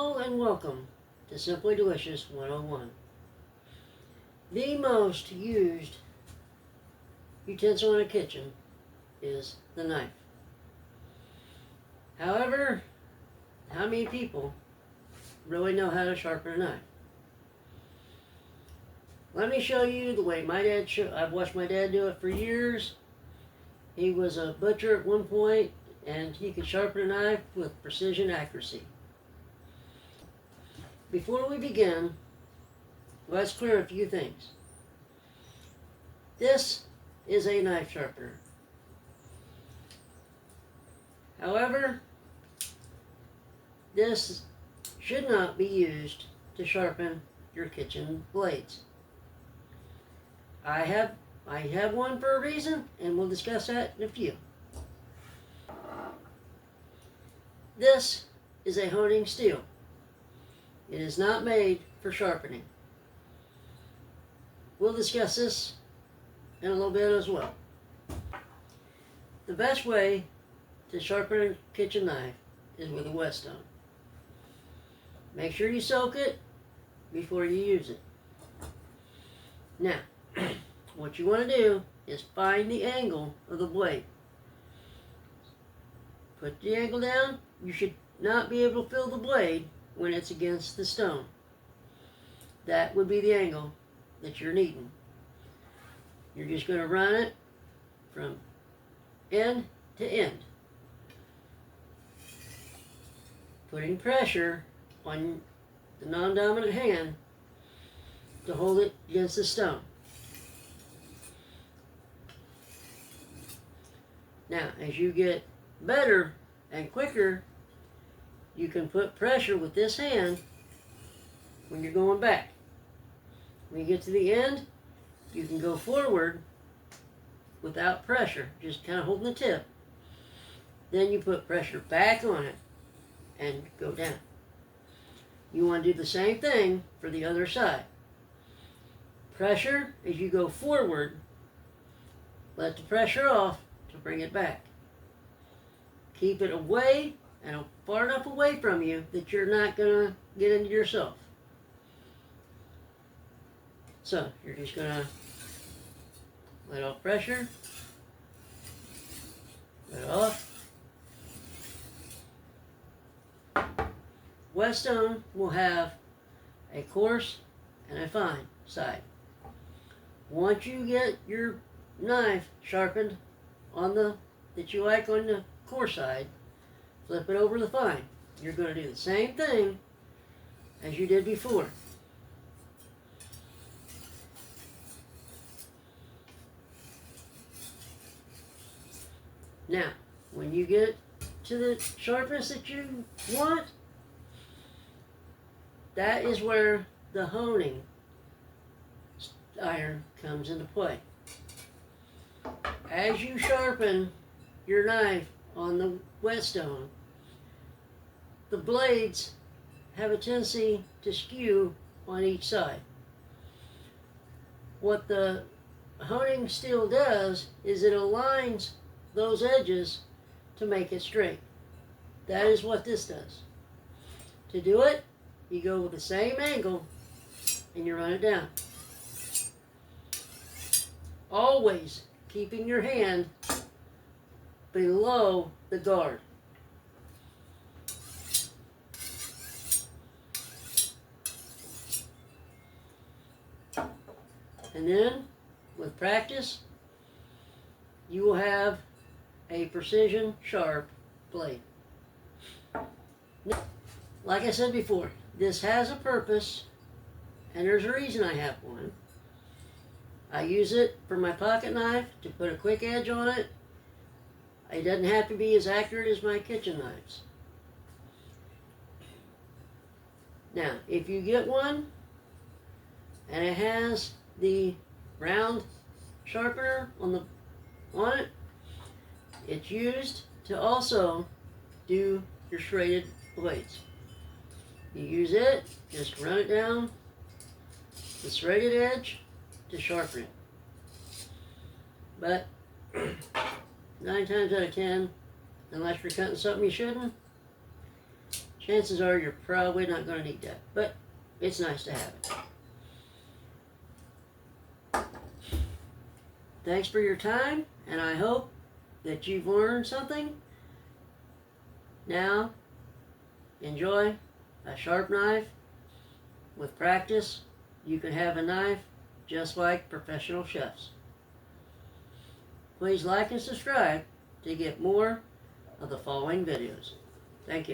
Hello and welcome to Simply Delicious 101. The most used utensil in a kitchen is the knife. However, how many people really know how to sharpen a knife? Let me show you the way my dad I've watched my dad do it for years. He was a butcher at one point and he could sharpen a knife with precision accuracy. Before we begin, let's clear a few things. This is a knife sharpener. However, this should not be used to sharpen your kitchen blades. I have one for a reason, and we'll discuss that in a few. This is a honing steel. It is not made for sharpening. We'll discuss this in a little bit as well. The best way to sharpen a kitchen knife is with a whetstone. Make sure you soak it before you use it. Now, what you want to do is find the angle of the blade. Put the angle down. You should not be able to feel the blade when it's against the stone. That would be the angle that you're needing. You're just going to run it from end to end, putting pressure on the non-dominant hand to hold it against the stone. Now, as you get better and quicker, you can put pressure with this hand when you're going back. When you get to the end, you can go forward without pressure, just kind of holding the tip. Then you put pressure back on it and go down. You want to do the same thing for the other side. Pressure as you go forward, let the pressure off to bring it back. Keep it away and far enough away from you that you're not going to get into yourself. So, you're just going to let off pressure, let it off. Whetstone will have a coarse and a fine side. Once you get your knife sharpened on that you like on the coarse side, flip it over the fine. You're going to do the same thing as you did before. Now, when you get to the sharpness that you want, that is where the honing iron comes into play. As you sharpen your knife on the whetstone, the blades have a tendency to skew on each side. What the honing steel does is it aligns those edges to make it straight. That is what this does. To do it, you go with the same angle and you run it down. Always keeping your hand below the guard. And then, with practice, you will have a precision sharp blade. Now, like I said before, this has a purpose, and there's a reason I have one. I use it for my pocket knife to put a quick edge on it. It doesn't have to be as accurate as my kitchen knives. Now, if you get one and it has the round sharpener on it, it's used to also do your serrated blades. You use it, just run it down the serrated edge to sharpen it. But 9 times out of 10, unless you're cutting something you shouldn't, chances are you're probably not going to need that, but it's nice to have it. Thanks for your time, and I hope that you've learned something. Now, enjoy a sharp knife. With practice, you can have a knife just like professional chefs. Please like and subscribe to get more of the following videos. Thank you.